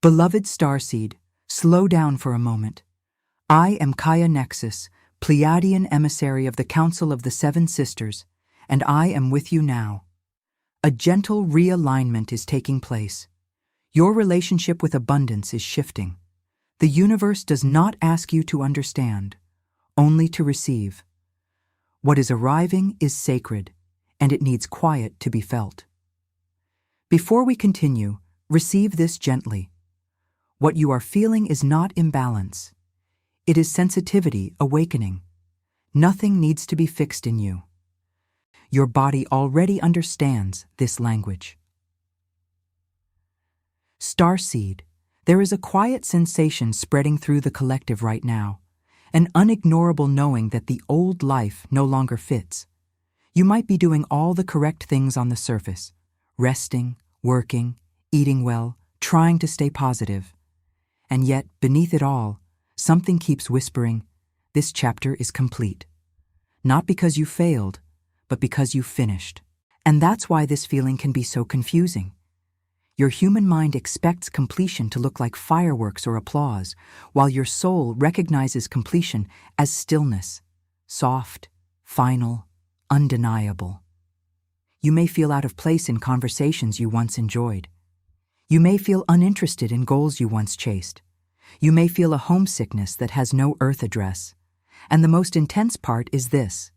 Beloved starseed, slow down for a moment. I am Gaia Nexus, Pleiadian emissary of the Council of the Seven Sisters, and I am with you now. A gentle realignment is taking place. Your relationship with abundance is shifting. The universe does not ask you to understand, only to receive. What is arriving is sacred, and it needs quiet to be felt. Before we continue, receive this gently. What you are feeling is not imbalance. It is sensitivity awakening. Nothing needs to be fixed in you. Your body already understands this language. Starseed, there is a quiet sensation spreading through the collective right now, an unignorable knowing that the old life no longer fits. You might be doing all the correct things on the surface, resting, working, eating well, trying to stay positive. And yet, beneath it all, something keeps whispering, this chapter is complete. Not because you failed, but because you finished. And that's why this feeling can be so confusing. Your human mind expects completion to look like fireworks or applause, while your soul recognizes completion as stillness, soft, final, undeniable. You may feel out of place in conversations you once enjoyed. You may feel uninterested in goals you once chased. You may feel a homesickness that has no earth address. And the most intense part is this.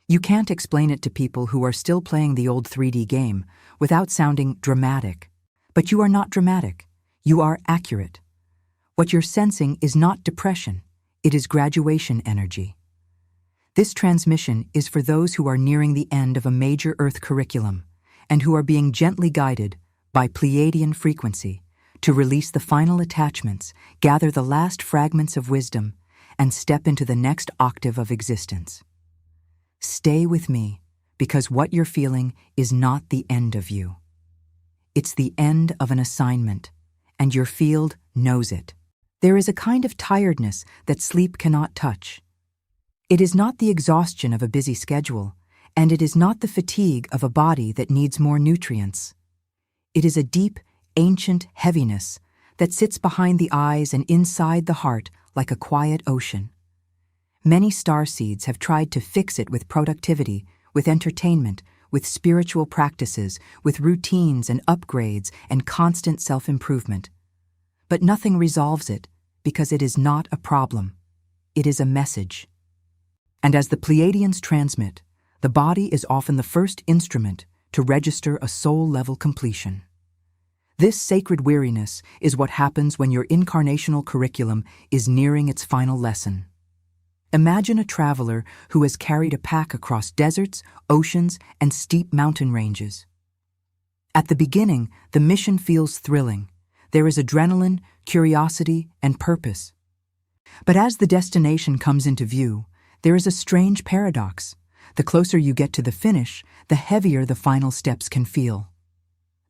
You can't explain it to people who are still playing the old 3D game without sounding dramatic. But you are not dramatic. You are accurate. What you're sensing is not depression. It is graduation energy. This transmission is for those who are nearing the end of a major Earth curriculum and who are being gently guided by Pleiadian frequency to release the final attachments, gather the last fragments of wisdom, and step into the next octave of existence. Stay with me, because what you're feeling is not the end of you. It's the end of an assignment, and your field knows it. There is a kind of tiredness that sleep cannot touch. It is not the exhaustion of a busy schedule, and it is not the fatigue of a body that needs more nutrients. It is a deep, ancient heaviness that sits behind the eyes and inside the heart like a quiet ocean. Many starseeds have tried to fix it with productivity, with entertainment, with spiritual practices, with routines and upgrades and constant self-improvement. But nothing resolves it because it is not a problem. It is a message. And as the Pleiadians transmit, the body is often the first instrument to register a soul-level completion. This sacred weariness is what happens when your incarnational curriculum is nearing its final lesson. Imagine a traveler who has carried a pack across deserts, oceans, and steep mountain ranges. At the beginning, the mission feels thrilling. There is adrenaline, curiosity, and purpose. But as the destination comes into view, there is a strange paradox. The closer you get to the finish, the heavier the final steps can feel.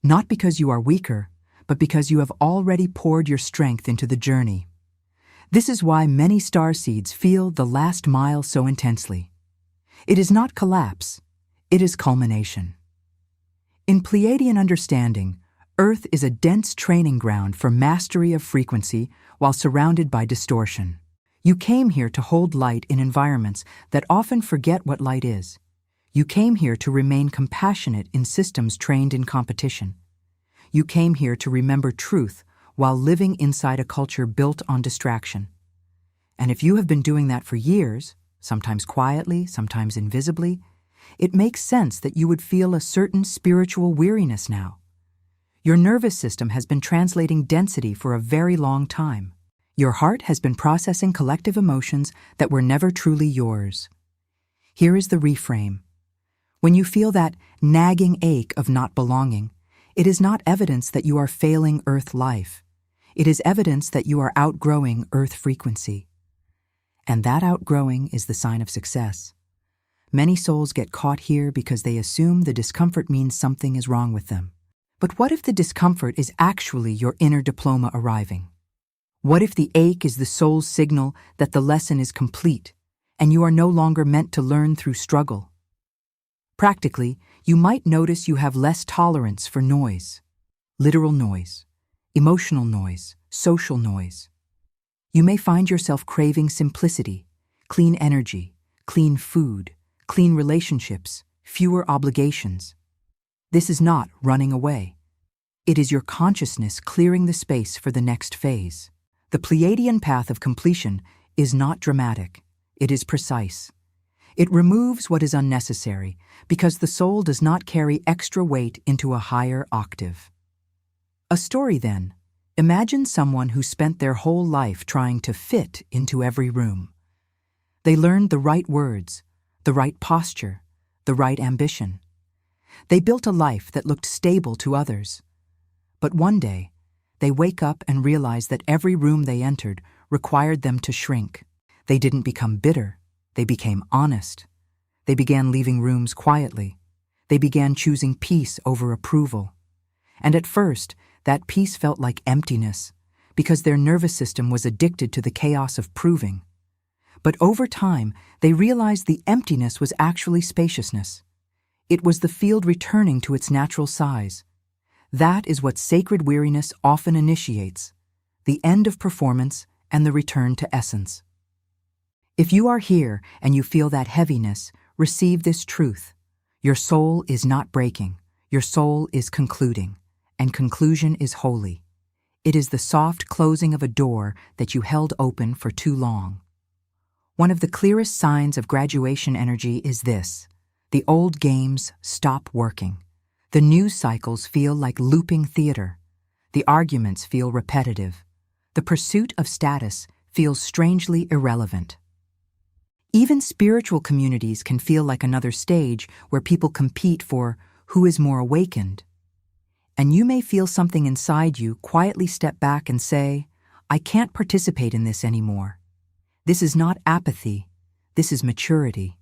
Not because you are weaker, but because you have already poured your strength into the journey. This is why many starseeds feel the last mile so intensely. It is not collapse, it is culmination. In Pleiadian understanding, Earth is a dense training ground for mastery of frequency while surrounded by distortion. You came here to hold light in environments that often forget what light is. You came here to remain compassionate in systems trained in competition. You came here to remember truth while living inside a culture built on distraction. And if you have been doing that for years, sometimes quietly, sometimes invisibly, it makes sense that you would feel a certain spiritual weariness now. Your nervous system has been translating density for a very long time. Your heart has been processing collective emotions that were never truly yours. Here is the reframe. When you feel that nagging ache of not belonging, it is not evidence that you are failing Earth life. It is evidence that you are outgrowing Earth frequency. And that outgrowing is the sign of success. Many souls get caught here because they assume the discomfort means something is wrong with them. But what if the discomfort is actually your inner diploma arriving? What if the ache is the soul's signal that the lesson is complete, and you are no longer meant to learn through struggle? Practically, you might notice you have less tolerance for noise, literal noise, emotional noise, social noise. You may find yourself craving simplicity, clean energy, clean food, clean relationships, fewer obligations. This is not running away. It is your consciousness clearing the space for the next phase. The Pleiadian path of completion is not dramatic. It is precise. It removes what is unnecessary because the soul does not carry extra weight into a higher octave. A story then. Imagine someone who spent their whole life trying to fit into every room. They learned the right words, the right posture, the right ambition. They built a life that looked stable to others. But one day, they wake up and realize that every room they entered required them to shrink. They didn't become bitter. They became honest. They began leaving rooms quietly. They began choosing peace over approval. And at first, that peace felt like emptiness, because their nervous system was addicted to the chaos of proving. But over time, they realized the emptiness was actually spaciousness. It was the field returning to its natural size. That is what sacred weariness often initiates, the end of performance and the return to essence. If you are here and you feel that heaviness, receive this truth. Your soul is not breaking. Your soul is concluding. And conclusion is holy. It is the soft closing of a door that you held open for too long. One of the clearest signs of graduation energy is this. The old games stop working. The news cycles feel like looping theater. The arguments feel repetitive. The pursuit of status feels strangely irrelevant. Even spiritual communities can feel like another stage where people compete for who is more awakened. And you may feel something inside you quietly step back and say, I can't participate in this anymore. This is not apathy. This is maturity.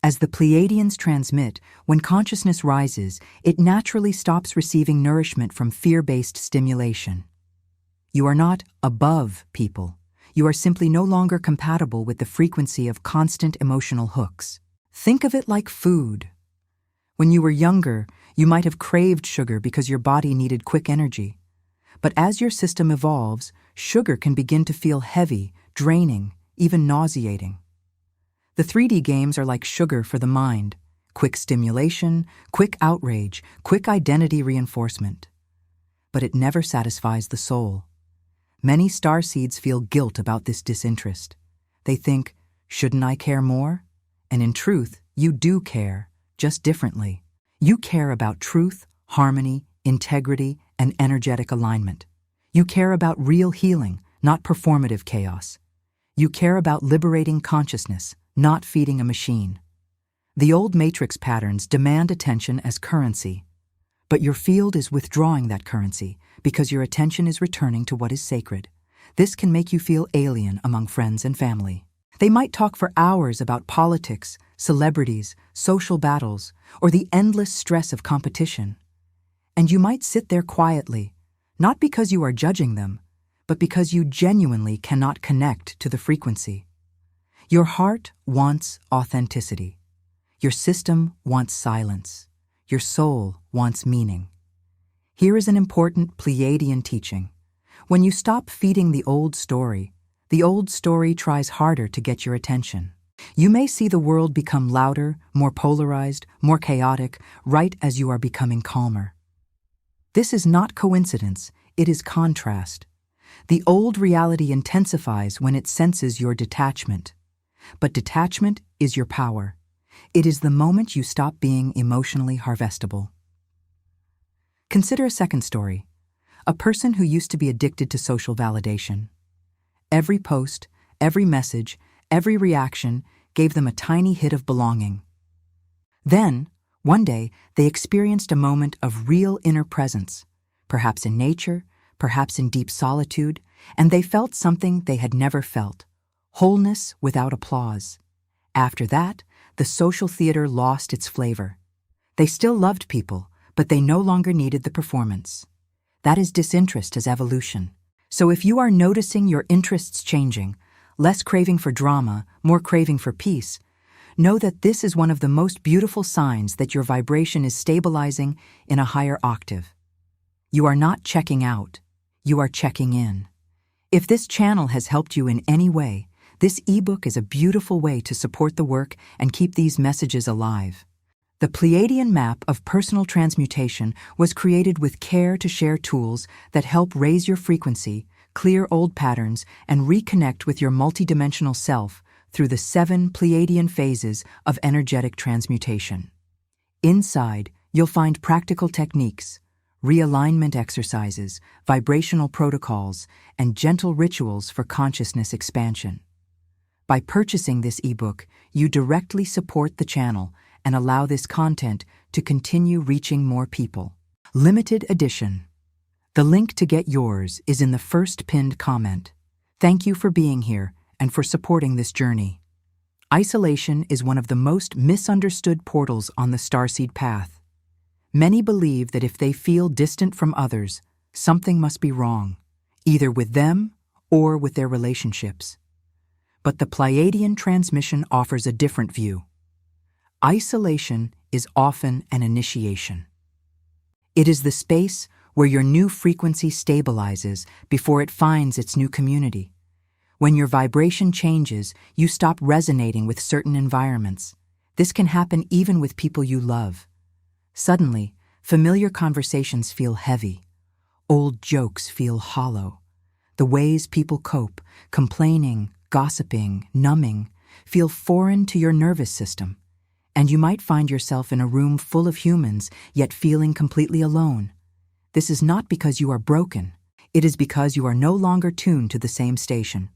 As the Pleiadians transmit, when consciousness rises, it naturally stops receiving nourishment from fear-based stimulation. You are not above people. You are simply no longer compatible with the frequency of constant emotional hooks. Think of it like food. When you were younger, you might have craved sugar because your body needed quick energy. But as your system evolves, sugar can begin to feel heavy, draining, even nauseating. The 3D games are like sugar for the mind. Quick stimulation, quick outrage, quick identity reinforcement. But it never satisfies the soul. Many starseeds feel guilt about this disinterest. They think, shouldn't I care more? And in truth, you do care, just differently. You care about truth, harmony, integrity, and energetic alignment. You care about real healing, not performative chaos. You care about liberating consciousness, not feeding a machine. The old matrix patterns demand attention as currency, but your field is withdrawing that currency because your attention is returning to what is sacred. This can make you feel alien among friends and family. They might talk for hours about politics, celebrities, social battles, or the endless stress of competition. And you might sit there quietly, not because you are judging them, but because you genuinely cannot connect to the frequency. Your heart wants authenticity. Your system wants silence. Your soul wants meaning. Here is an important Pleiadian teaching. When you stop feeding the old story tries harder to get your attention. You may see the world become louder, more polarized, more chaotic, right as you are becoming calmer. This is not coincidence, it is contrast. The old reality intensifies when it senses your detachment. But detachment is your power. It is the moment you stop being emotionally harvestable. Consider a second story. A person who used to be addicted to social validation. Every post, every message, every reaction gave them a tiny hit of belonging. Then, one day, they experienced a moment of real inner presence, perhaps in nature, perhaps in deep solitude, and they felt something they had never felt, wholeness without applause. After that, the social theater lost its flavor. They still loved people, but they no longer needed the performance. That is disinterest as evolution. So if you are noticing your interests changing, less craving for drama, more craving for peace, know that this is one of the most beautiful signs that your vibration is stabilizing in a higher octave. You are not checking out, you are checking in. If this channel has helped you in any way, this ebook is a beautiful way to support the work and keep these messages alive. The Pleiadian map of personal transmutation was created with care to share tools that help raise your frequency, clear old patterns, and reconnect with your multidimensional self through the 7 Pleiadian phases of energetic transmutation. Inside, you'll find practical techniques, realignment exercises, vibrational protocols, and gentle rituals for consciousness expansion. By purchasing this ebook, you directly support the channel and allow this content to continue reaching more people. Limited edition. The link to get yours is in the first pinned comment. Thank you for being here and for supporting this journey. Isolation is one of the most misunderstood portals on the starseed path. Many believe that if they feel distant from others, something must be wrong, either with them or with their relationships. But the Pleiadian transmission offers a different view. Isolation is often an initiation. It is the space where your new frequency stabilizes before it finds its new community. When your vibration changes, you stop resonating with certain environments. This can happen even with people you love. Suddenly, familiar conversations feel heavy. Old jokes feel hollow. The ways people cope, complaining, gossiping, numbing, feel foreign to your nervous system. And you might find yourself in a room full of humans, yet feeling completely alone. This is not because you are broken. It is because you are no longer tuned to the same station.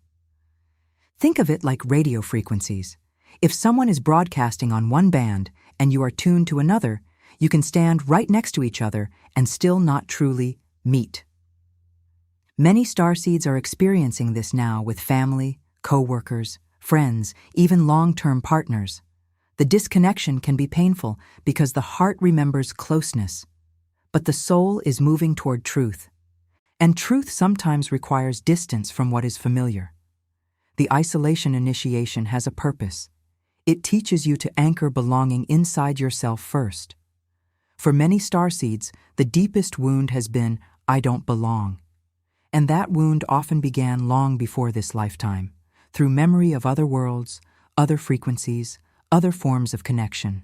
Think of it like radio frequencies. If someone is broadcasting on one band and you are tuned to another, you can stand right next to each other and still not truly meet. Many starseeds are experiencing this now with family, co-workers, friends, even long-term partners. The disconnection can be painful because the heart remembers closeness, but the soul is moving toward truth. And truth sometimes requires distance from what is familiar. The isolation initiation has a purpose. It teaches you to anchor belonging inside yourself first. For many starseeds, the deepest wound has been, "I don't belong." And that wound often began long before this lifetime, through memory of other worlds, other frequencies, other forms of connection.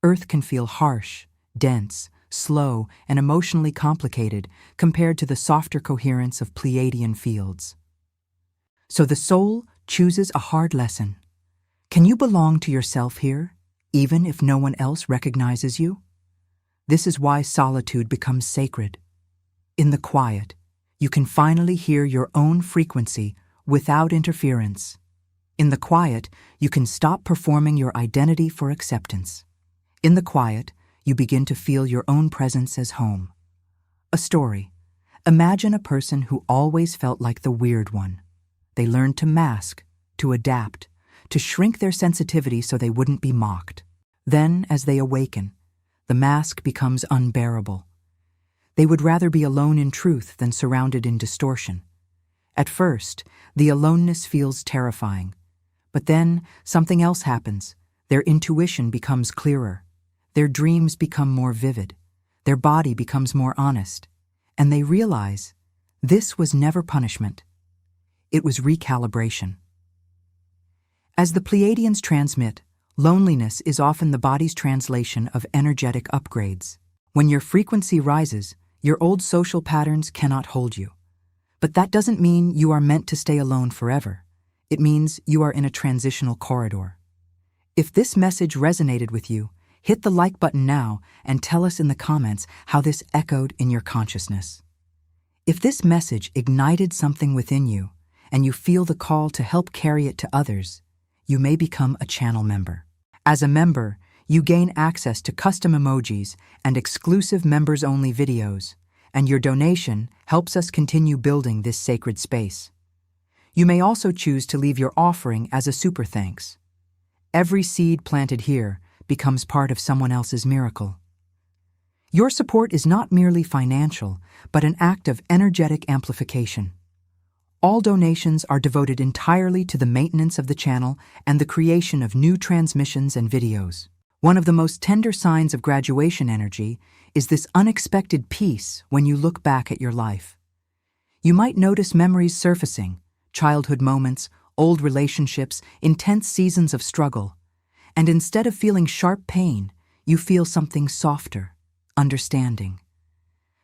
Earth can feel harsh, dense, slow, and emotionally complicated compared to the softer coherence of Pleiadian fields. So the soul chooses a hard lesson. Can you belong to yourself here, even if no one else recognizes you? This is why solitude becomes sacred. In the quiet, you can finally hear your own frequency without interference. In the quiet, you can stop performing your identity for acceptance. In the quiet, you begin to feel your own presence as home. A story. Imagine a person who always felt like the weird one. They learned to mask, to adapt, to shrink their sensitivity so they wouldn't be mocked. Then, as they awaken, the mask becomes unbearable. They would rather be alone in truth than surrounded in distortion. At first, the aloneness feels terrifying. But then, something else happens. Their intuition becomes clearer. Their dreams become more vivid. Their body becomes more honest. And they realize this was never punishment. It was recalibration. As the Pleiadians transmit, loneliness is often the body's translation of energetic upgrades. When your frequency rises, your old social patterns cannot hold you. But that doesn't mean you are meant to stay alone forever. It means you are in a transitional corridor. If this message resonated with you, hit the like button now and tell us in the comments how this echoed in your consciousness. If this message ignited something within you and you feel the call to help carry it to others, you may become a channel member. As a member, you gain access to custom emojis and exclusive members-only videos, and your donation helps us continue building this sacred space. You may also choose to leave your offering as a super thanks. Every seed planted here becomes part of someone else's miracle. Your support is not merely financial, but an act of energetic amplification. All donations are devoted entirely to the maintenance of the channel and the creation of new transmissions and videos. One of the most tender signs of graduation energy is this unexpected peace when you look back at your life. You might notice memories surfacing, childhood moments, old relationships, intense seasons of struggle. And instead of feeling sharp pain, you feel something softer, understanding.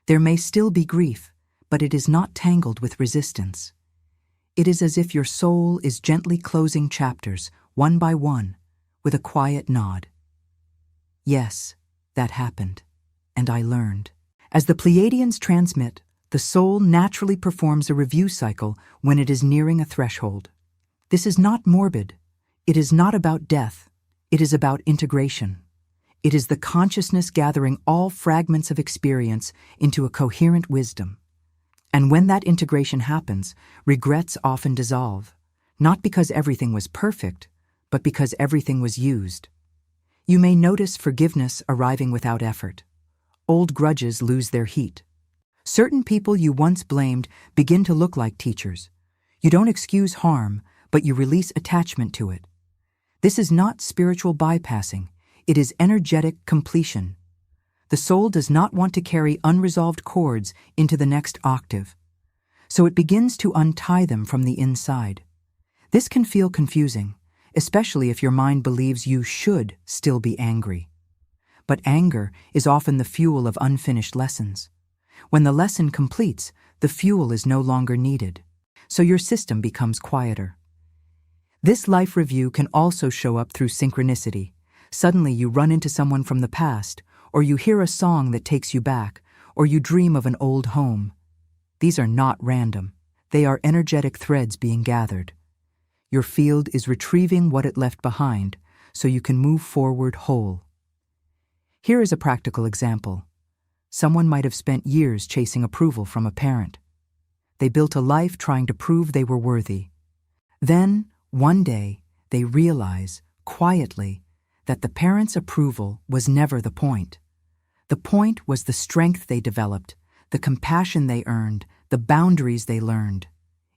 There may still be grief, but it is not tangled with resistance. It is as if your soul is gently closing chapters, one by one, with a quiet nod. Yes, that happened, and I learned. As the Pleiadians transmit, the soul naturally performs a review cycle when it is nearing a threshold. This is not morbid. It is not about death. It is about integration. It is the consciousness gathering all fragments of experience into a coherent wisdom. And when that integration happens, regrets often dissolve, not because everything was perfect, but because everything was used. You may notice forgiveness arriving without effort. Old grudges lose their heat. Certain people you once blamed begin to look like teachers. You don't excuse harm, but you release attachment to it. This is not spiritual bypassing. It is energetic completion. The soul does not want to carry unresolved chords into the next octave, so it begins to untie them from the inside. This can feel confusing, especially if your mind believes you should still be angry. But anger is often the fuel of unfinished lessons. When the lesson completes, the fuel is no longer needed, so your system becomes quieter. This life review can also show up through synchronicity. Suddenly you run into someone from the past, or you hear a song that takes you back, or you dream of an old home. These are not random. They are energetic threads being gathered. Your field is retrieving what it left behind, so you can move forward whole. Here is a practical example. Someone might have spent years chasing approval from a parent. They built a life trying to prove they were worthy. Then, one day, they realize, quietly, that the parents' approval was never the point. The point was the strength they developed, the compassion they earned, the boundaries they learned.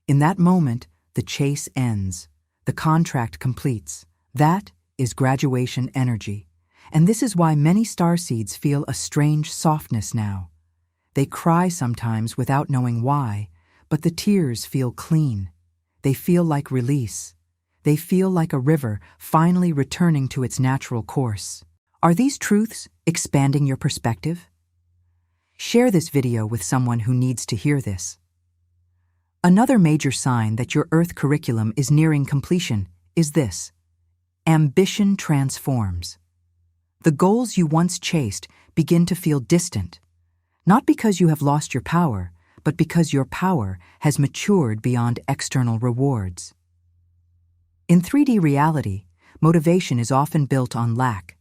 In that moment, the chase ends. The contract completes. That is graduation energy. And this is why many starseeds feel a strange softness now. They cry sometimes without knowing why, but the tears feel clean. They feel like release. They feel like a river finally returning to its natural course. Are these truths expanding your perspective? Share this video with someone who needs to hear this. Another major sign that your Earth curriculum is nearing completion is this: ambition transforms. The goals you once chased begin to feel distant, not because you have lost your power, but because your power has matured beyond external rewards. In 3D reality, motivation is often built on lack.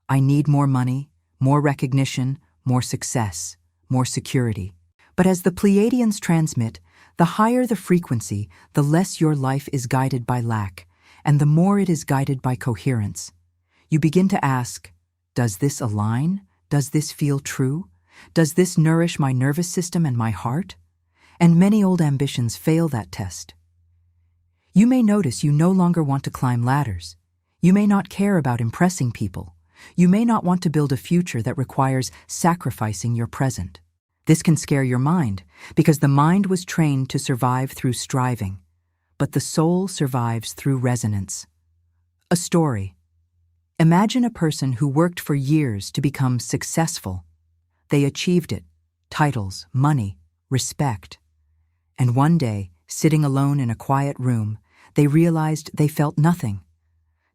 I need more money, more recognition, more success, more security. But as the Pleiadians transmit, the higher the frequency, the less your life is guided by lack, and the more it is guided by coherence. You begin to ask, does this align? Does this feel true? Does this nourish my nervous system and my heart? And many old ambitions fail that test. You may notice you no longer want to climb ladders. You may not care about impressing people. You may not want to build a future that requires sacrificing your present. This can scare your mind, because the mind was trained to survive through striving, but the soul survives through resonance. A story. Imagine a person who worked for years to become successful. They achieved it: titles, money, respect. And one day, sitting alone in a quiet room, they realized they felt nothing.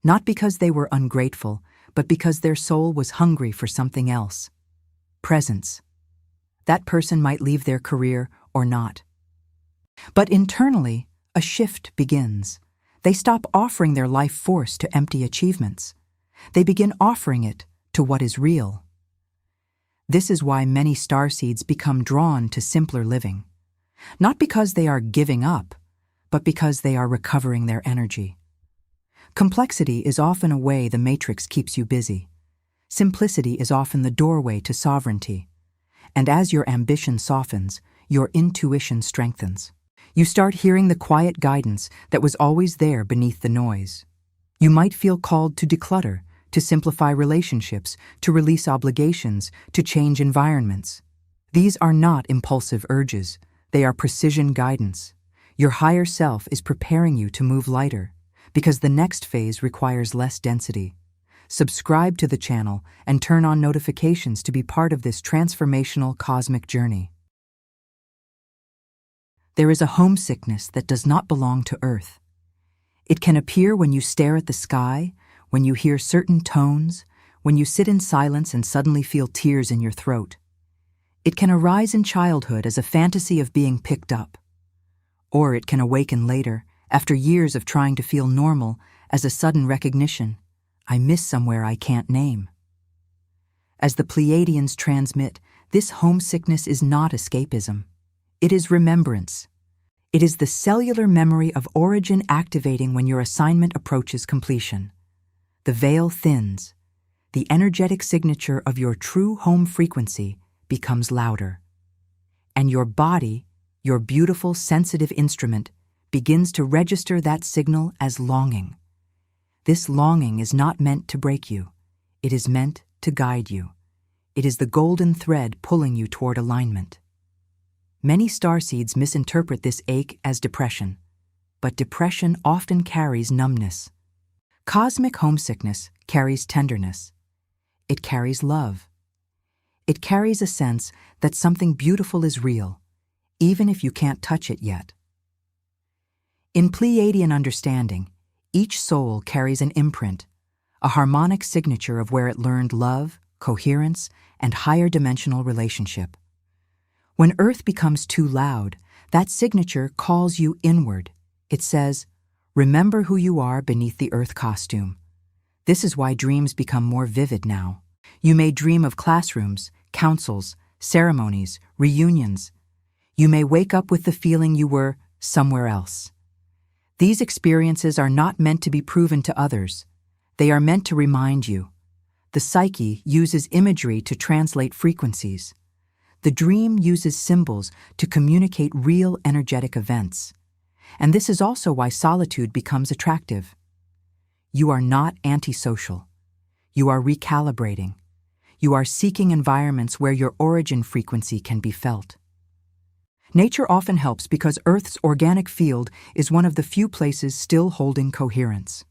Not because they were ungrateful, but because their soul was hungry for something else. Presence. That person might leave their career or not. But internally, a shift begins. They stop offering their life force to empty achievements. They begin offering it to what is real. This is why many starseeds become drawn to simpler living. Not because they are giving up, but because they are recovering their energy. Complexity is often a way the matrix keeps you busy. Simplicity is often the doorway to sovereignty. And as your ambition softens, your intuition strengthens. You start hearing the quiet guidance that was always there beneath the noise. You might feel called to declutter, to simplify relationships, to release obligations, to change environments. These are not impulsive urges. They are precision guidance. Your higher self is preparing you to move lighter, because the next phase requires less density. Subscribe to the channel and turn on notifications to be part of this transformational cosmic journey. There is a homesickness that does not belong to Earth. It can appear when you stare at the sky, when you hear certain tones, when you sit in silence and suddenly feel tears in your throat. It can arise in childhood as a fantasy of being picked up. Or it can awaken later, after years of trying to feel normal, as a sudden recognition: I miss somewhere I can't name. As the Pleiadians transmit, this homesickness is not escapism. It is remembrance. It is the cellular memory of origin activating when your assignment approaches completion. The veil thins. The energetic signature of your true home frequency becomes louder. And your body, your beautiful sensitive instrument, begins to register that signal as longing. This longing is not meant to break you. It is meant to guide you. It is the golden thread pulling you toward alignment. Many starseeds misinterpret this ache as depression, but depression often carries numbness. Cosmic homesickness carries tenderness. It carries love. It carries a sense that something beautiful is real, even if you can't touch it yet. In Pleiadian understanding, each soul carries an imprint, a harmonic signature of where it learned love, coherence, and higher dimensional relationship. When Earth becomes too loud, that signature calls you inward. It says, remember who you are beneath the Earth costume. This is why dreams become more vivid now. You may dream of classrooms, councils, ceremonies, reunions. You may wake up with the feeling you were somewhere else. These experiences are not meant to be proven to others. They are meant to remind you. The psyche uses imagery to translate frequencies. The dream uses symbols to communicate real energetic events. And this is also why solitude becomes attractive. You are not antisocial. You are recalibrating. You are seeking environments where your origin frequency can be felt. Nature often helps because Earth's organic field is one of the few places still holding coherence.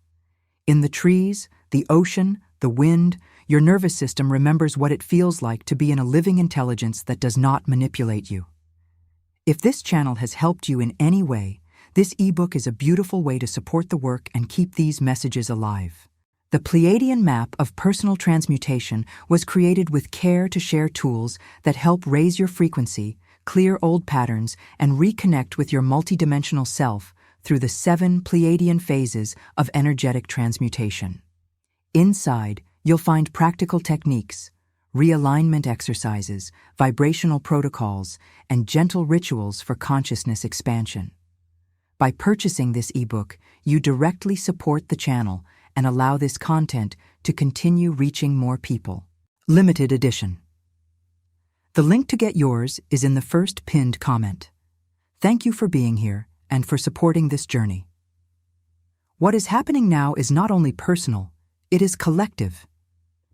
In the trees, the ocean, the wind, your nervous system remembers what it feels like to be in a living intelligence that does not manipulate you. If this channel has helped you in any way, this ebook is a beautiful way to support the work and keep these messages alive. The Pleiadian map of personal transmutation was created with care to share tools that help raise your frequency, clear old patterns, and reconnect with your multidimensional self through the 7 Pleiadian phases of energetic transmutation. Inside, you'll find practical techniques, realignment exercises, vibrational protocols, and gentle rituals for consciousness expansion. By purchasing this ebook, you directly support the channel and allow this content to continue reaching more people. Limited edition. The link to get yours is in the first pinned comment. Thank you for being here and for supporting this journey. What is happening now is not only personal, it is collective.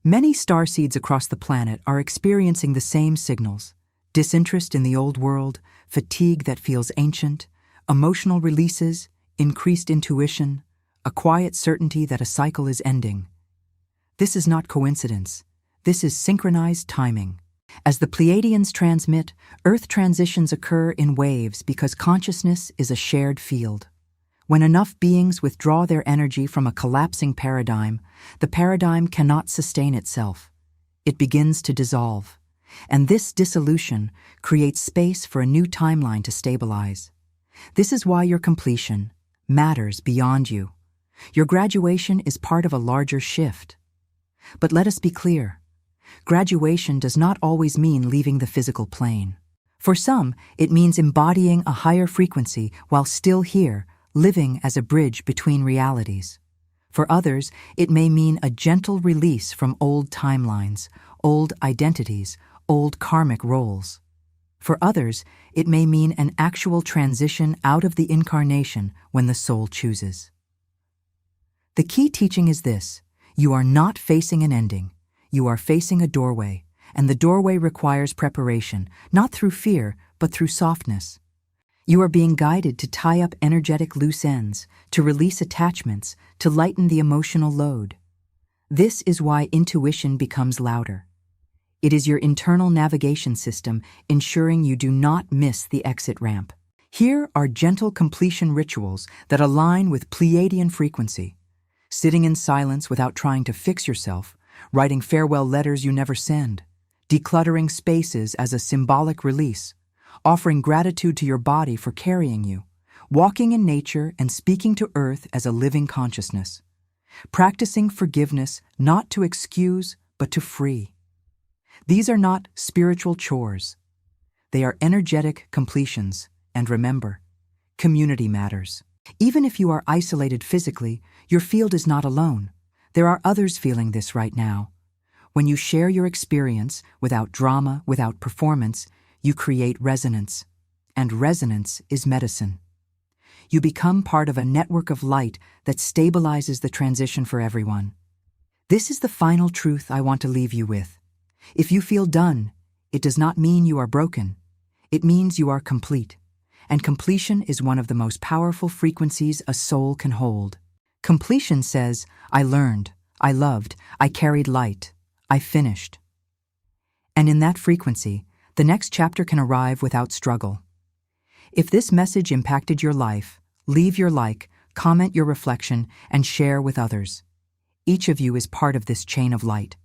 Many starseeds across the planet are experiencing the same signals: disinterest in the old world, fatigue that feels ancient, emotional releases, increased intuition, a quiet certainty that a cycle is ending. This is not coincidence. This is synchronized timing. As the Pleiadians transmit, Earth transitions occur in waves because consciousness is a shared field. When enough beings withdraw their energy from a collapsing paradigm, the paradigm cannot sustain itself. It begins to dissolve. And this dissolution creates space for a new timeline to stabilize. This is why your completion matters beyond you. Your graduation is part of a larger shift. But let us be clear. Graduation does not always mean leaving the physical plane. For some, it means embodying a higher frequency while still here, living as a bridge between realities. For others, it may mean a gentle release from old timelines, old identities, old karmic roles. For others, it may mean an actual transition out of the incarnation when the soul chooses. The key teaching is this: you are not facing an ending. You are facing a doorway, and the doorway requires preparation, not through fear, but through softness. You are being guided to tie up energetic loose ends, to release attachments, to lighten the emotional load. This is why intuition becomes louder. It is your internal navigation system ensuring you do not miss the exit ramp. Here are gentle completion rituals that align with Pleiadian frequency. Sitting in silence without trying to fix yourself, writing farewell letters you never send, decluttering spaces as a symbolic release, offering gratitude to your body for carrying you, walking in nature and speaking to Earth as a living consciousness, practicing forgiveness not to excuse but to free. These are not spiritual chores. They are energetic completions, and remember, community matters. Even if you are isolated physically, your field is not alone. There are others feeling this right now. When you share your experience without drama, without performance, you create resonance, and resonance is medicine. You become part of a network of light that stabilizes the transition for everyone. This is the final truth I want to leave you with. If you feel done, it does not mean you are broken. It means you are complete. And completion is one of the most powerful frequencies a soul can hold. Completion says, I learned, I loved, I carried light, I finished. And in that frequency, the next chapter can arrive without struggle. If this message impacted your life, leave your like, comment your reflection, and share with others. Each of you is part of this chain of light.